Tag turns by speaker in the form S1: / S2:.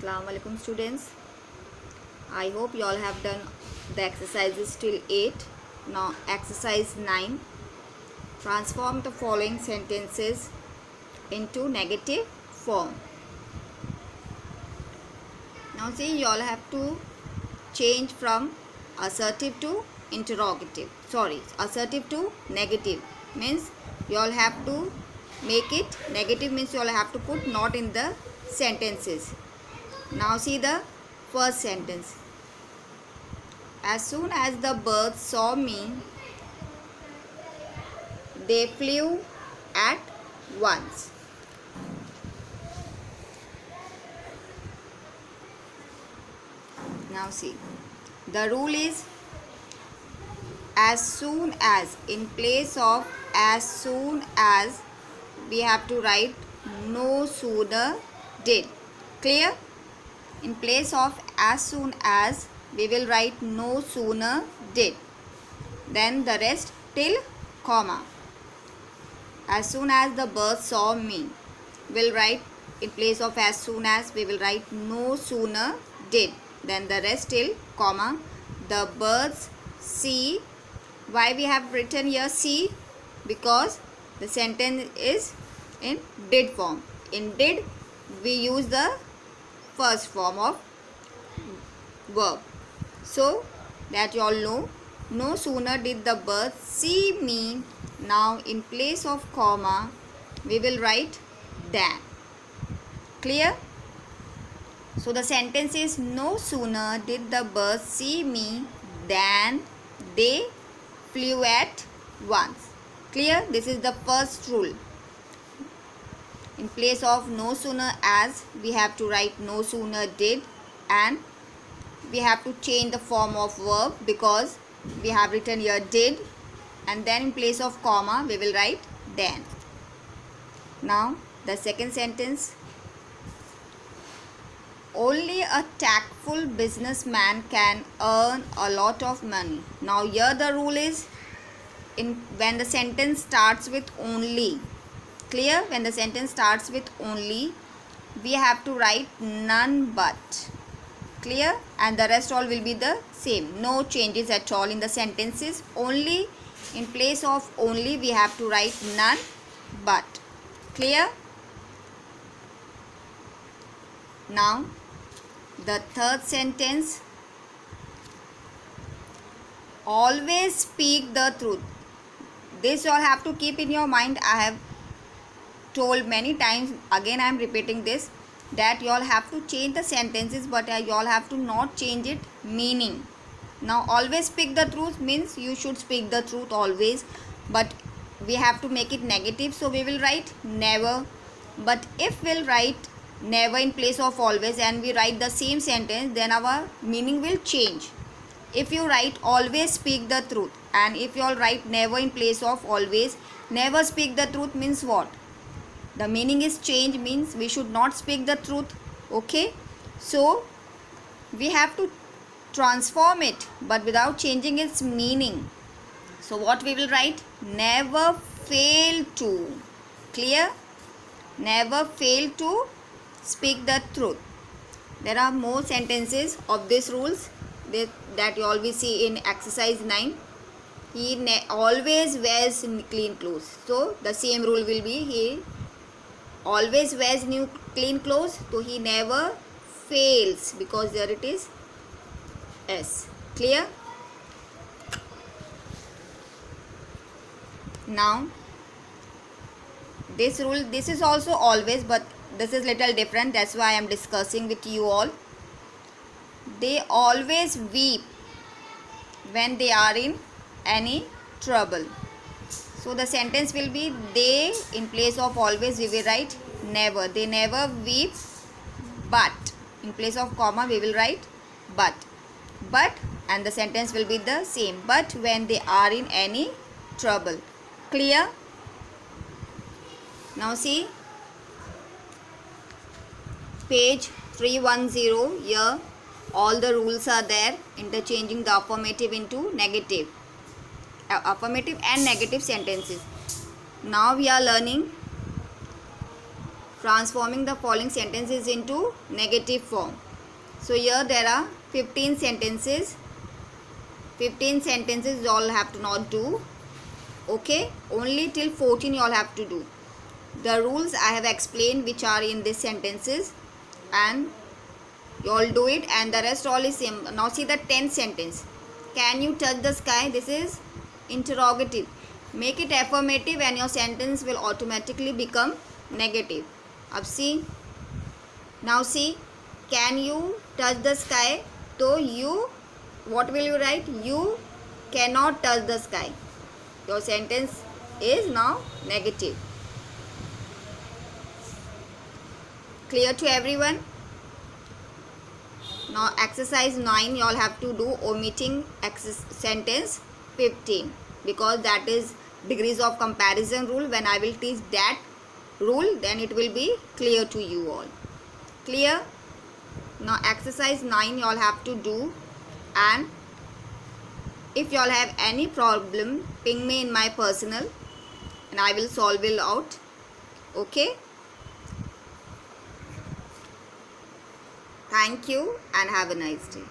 S1: Assalamu alaikum students. I hope you all have done the exercises till 8. Now exercise 9. Transform the following sentences into negative form. Now see, you all have to change from assertive to interrogative. Assertive to negative. Means you all have to make it negative, means you all have to put not in the sentences. Now see the first sentence. As soon as the birds saw me, they flew at once. Now see, the rule is as soon as. In place of as soon as, we have to write no sooner did. Clear? In place of as soon as, we will write no sooner did. Then the rest till comma. As soon as the birds saw me, we'll write in place of as soon as, we will write no sooner did. Then the rest till comma. The birds see. Why we have written here see? Because the sentence is in did form. In did, we use the first form of verb. So that you all know, no sooner did the birds see me. Now in place of comma, we will write than. Clear? So the sentence is no sooner did the birds see me than they flew at once. Clear? This is the first rule. In place of no sooner as, we have to write no sooner did, and we have to change the form of verb because we have written here did, and then in place of comma we will write then. Now the second sentence. Only a tactful businessman can earn a lot of money. Now here the rule is when the sentence starts with only. Clear? When the sentence starts with only, we have to write none but. Clear? And the rest all will be the same. No changes at all in the sentences. Only in place of only, we have to write none but. Clear? Now the third sentence. Always speak the truth. This you all have to keep in your mind. I have told many times, again I am repeating this, that you all have to change the sentences, but you all have to not change it meaning. Now always speak the truth means you should speak the truth always, but we have to make it negative, so we will write never. But if we'll write never in place of always and we write the same sentence, then our meaning will change. If you write always speak the truth, and if you all write never in place of always, never speak the truth means what? The meaning is changed, means we should not speak the truth. Okay, so we have to transform it but without changing its meaning. So what we will write? Never fail to. Clear? Never fail to speak the truth. There are more sentences of these rules that you always see in exercise 9. He always wears clean clothes. So the same rule will be, he always wears new clean clothes, so he never fails, because there it is S. Clear? Now this rule, this is also always, but this is little different, that's why I am discussing with you all. They always weep when they are in any trouble. So the sentence will be they, in place of always we will write never. They never weep, but in place of comma we will write but. But, and the sentence will be the same, but when they are in any trouble. Clear? Now see, page 310, here all the rules are there, interchanging the affirmative into negative. Affirmative and negative sentences. Now we are learning transforming the following sentences into negative form. So here there are 15 sentences. 15 sentences you all have to not do. Okay, only till 14 you all have to do. The rules I have explained which are in these sentences, and you all do it, and the rest all is same. Now see the 10th sentence. Can you touch the sky? This is interrogative. Make it affirmative and your sentence will automatically become negative. Ab see, now see, can you touch the sky? So you, what will you write? You cannot touch the sky. Your sentence is now negative. Clear to everyone? Now exercise 9 you all have to do omitting sentence 15, because that is degrees of comparison rule. When I will teach that rule, then it will be clear to you all. Clear? Now exercise 9 you all have to do, and if you all have any problem, ping me in my personal and I will solve it out. Okay? Thank you and have a nice day.